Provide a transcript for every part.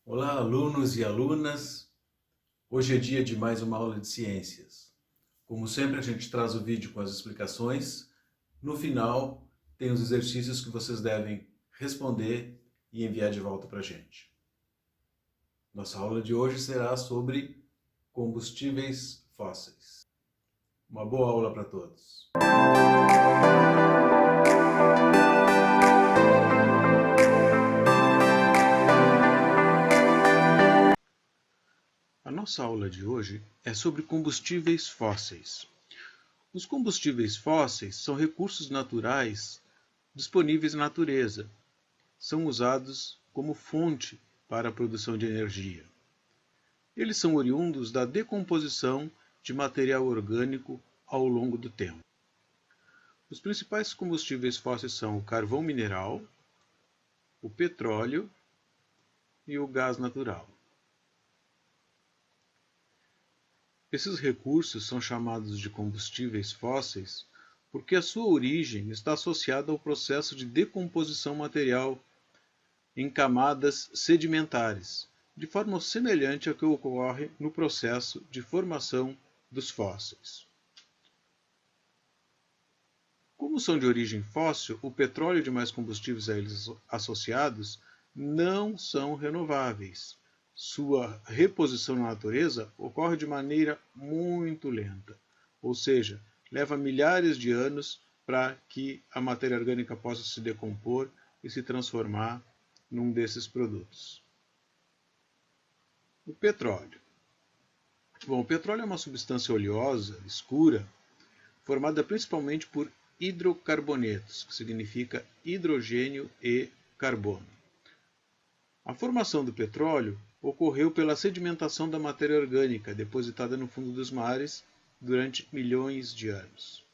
Olá, alunos e alunas! Hoje é dia de mais uma aula de ciências. Como sempre, a gente traz o vídeo com as explicações. No final, tem os exercícios que vocês devem responder e enviar de volta para a gente. Nossa aula de hoje será sobre combustíveis fósseis. Uma boa aula para todos! A nossa aula de hoje é sobre combustíveis fósseis. Os combustíveis fósseis são recursos naturais disponíveis na natureza. São usados como fonte para a produção de energia. Eles são oriundos da decomposição de material orgânico ao longo do tempo. Os principais combustíveis fósseis são o carvão mineral, o petróleo e o gás natural. Esses recursos são chamados de combustíveis fósseis porque a sua origem está associada ao processo de decomposição material em camadas sedimentares, de forma semelhante ao que ocorre no processo de formação dos fósseis. Como são de origem fóssil, o petróleo e demais combustíveis a eles associados não são renováveis. Sua reposição na natureza ocorre de maneira muito lenta, ou seja, leva milhares de anos para que a matéria orgânica possa se decompor e se transformar num desses produtos. O petróleo. Bom, o petróleo é uma substância oleosa, escura, formada principalmente por hidrocarbonetos, que significa hidrogênio e carbono. A formação do petróleo ocorreu pela sedimentação da matéria orgânica depositada no fundo dos mares durante milhões de anos.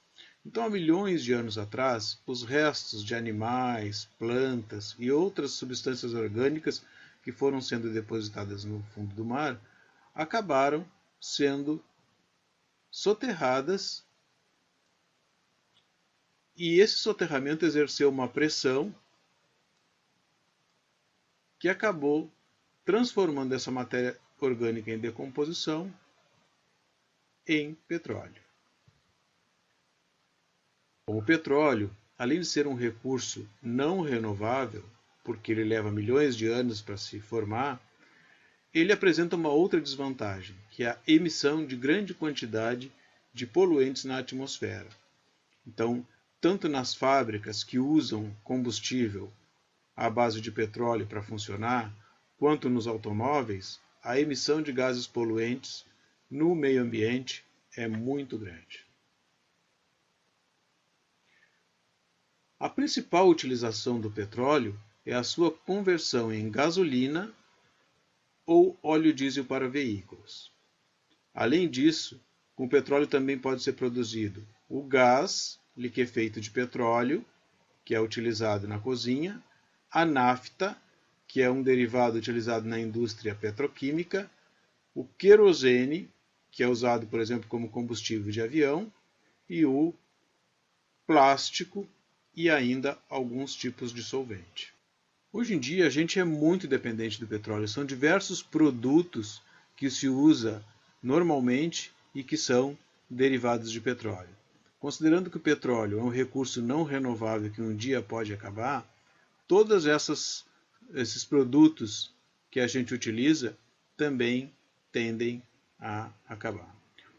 Então, há milhões de anos atrás, os restos de animais, plantas e outras substâncias orgânicas que foram sendo depositadas no fundo do mar acabaram sendo soterradas, e esse soterramento exerceu uma pressão que acabou transformando essa matéria orgânica em decomposição em petróleo. O petróleo, além de ser um recurso não renovável, porque ele leva milhões de anos para se formar, ele apresenta uma outra desvantagem, que é a emissão de grande quantidade de poluentes na atmosfera. Então, tanto nas fábricas que usam combustível à base de petróleo para funcionar, quanto nos automóveis, a emissão de gases poluentes no meio ambiente é muito grande. A principal utilização do petróleo é a sua conversão em gasolina ou óleo diesel para veículos. Além disso, com o petróleo também pode ser produzido o gás liquefeito de petróleo, que é utilizado na cozinha, a nafta, que é um derivado utilizado na indústria petroquímica, o querosene, que é usado, por exemplo, como combustível de avião, e o plástico e ainda alguns tipos de solvente. Hoje em dia a gente é muito dependente do petróleo, são diversos produtos que se usa normalmente e que são derivados de petróleo. Considerando que o petróleo é um recurso não renovável que um dia pode acabar, todos esses produtos que a gente utiliza também tendem a acabar.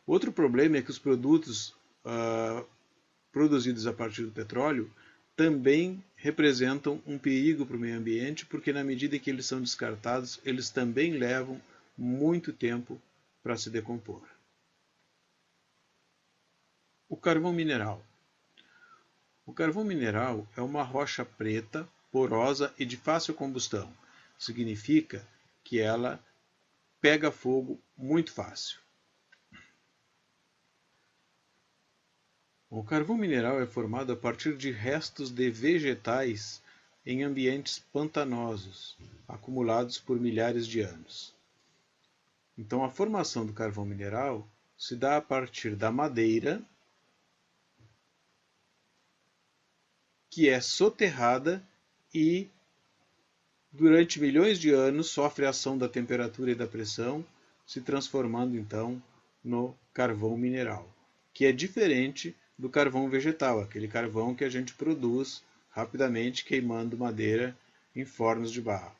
Outro problema é que os produtos produzidos a partir do petróleo também representam um perigo para o meio ambiente, porque na medida que eles são descartados, eles também levam muito tempo para se decompor. O carvão mineral. O carvão mineral é uma rocha preta, porosa e de fácil combustão. Significa que ela pega fogo muito fácil. O carvão mineral é formado a partir de restos de vegetais em ambientes pantanosos, acumulados por milhares de anos. Então, a formação do carvão mineral se dá a partir da madeira, que é soterrada e durante milhões de anos sofre a ação da temperatura e da pressão, se transformando então no carvão mineral, que é diferente do carvão vegetal, aquele carvão que a gente produz rapidamente queimando madeira em fornos de barro.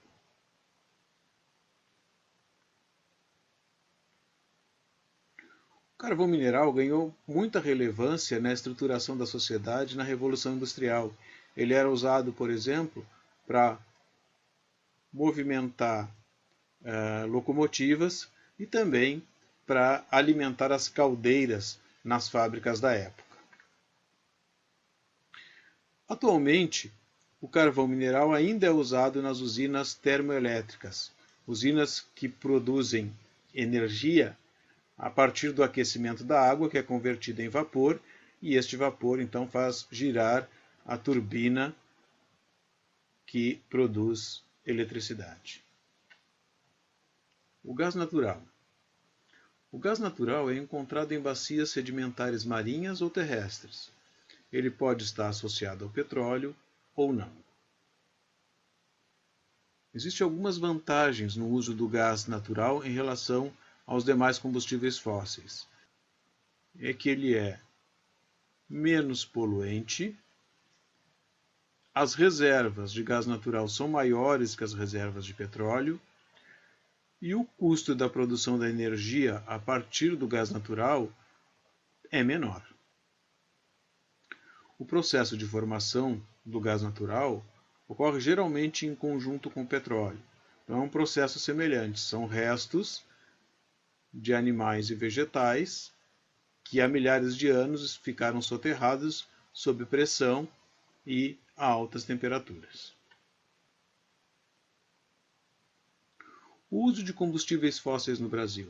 O carvão mineral ganhou muita relevância na estruturação da sociedade na Revolução Industrial. Ele era usado, por exemplo, para movimentar locomotivas e também para alimentar as caldeiras nas fábricas da época. Atualmente, o carvão mineral ainda é usado nas usinas termoelétricas, usinas que produzem energia a partir do aquecimento da água, que é convertida em vapor, e este vapor então faz girar a turbina que produz eletricidade. O gás natural. O gás natural é encontrado em bacias sedimentares marinhas ou terrestres. Ele pode estar associado ao petróleo ou não. Existem algumas vantagens no uso do gás natural em relação aos demais combustíveis fósseis. É que ele é menos poluente, as reservas de gás natural são maiores que as reservas de petróleo, e o custo da produção da energia a partir do gás natural é menor. O processo de formação do gás natural ocorre geralmente em conjunto com o petróleo. Então é um processo semelhante, são restos de animais e vegetais que há milhares de anos ficaram soterrados sob pressão e a altas temperaturas. O uso de combustíveis fósseis no Brasil.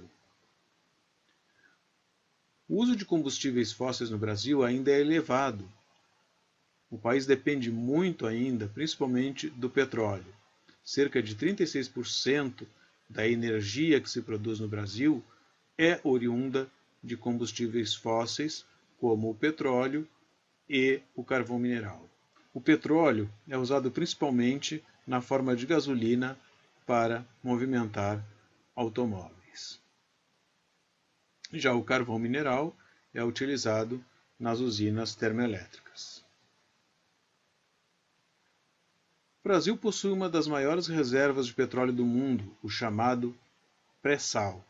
O uso de combustíveis fósseis no Brasil ainda é elevado. O país depende muito ainda, principalmente do petróleo. Cerca de 36% da energia que se produz no Brasil é oriunda de combustíveis fósseis, como o petróleo e o carvão mineral. O petróleo é usado principalmente na forma de gasolina para movimentar automóveis. Já o carvão mineral é utilizado nas usinas termoelétricas. O Brasil possui uma das maiores reservas de petróleo do mundo, o chamado pré-sal.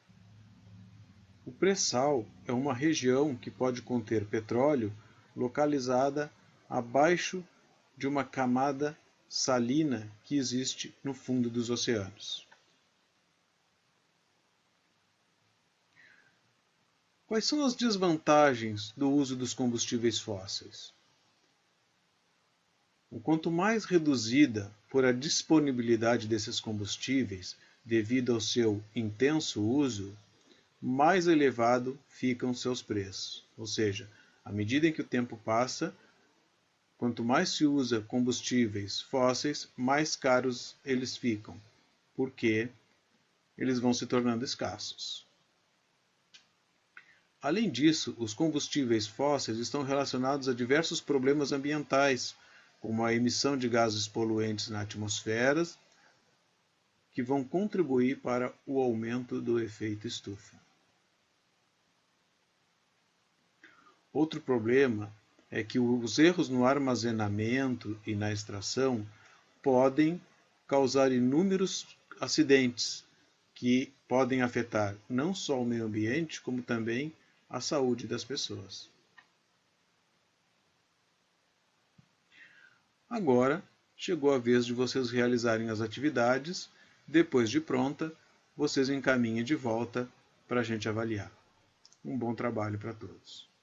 O pré-sal é uma região que pode conter petróleo localizada abaixo de uma camada salina que existe no fundo dos oceanos. Quais são as desvantagens do uso dos combustíveis fósseis? O quanto mais reduzida for a disponibilidade desses combustíveis devido ao seu intenso uso, mais elevado ficam seus preços. Ou seja, à medida em que o tempo passa, quanto mais se usa combustíveis fósseis, mais caros eles ficam, porque eles vão se tornando escassos. Além disso, os combustíveis fósseis estão relacionados a diversos problemas ambientais, como a emissão de gases poluentes na atmosfera, que vão contribuir para o aumento do efeito estufa. Outro problema é que os erros no armazenamento e na extração podem causar inúmeros acidentes que podem afetar não só o meio ambiente, como também a saúde das pessoas. Agora chegou a vez de vocês realizarem as atividades. Depois de pronta, vocês encaminhem de volta para a gente avaliar. Um bom trabalho para todos.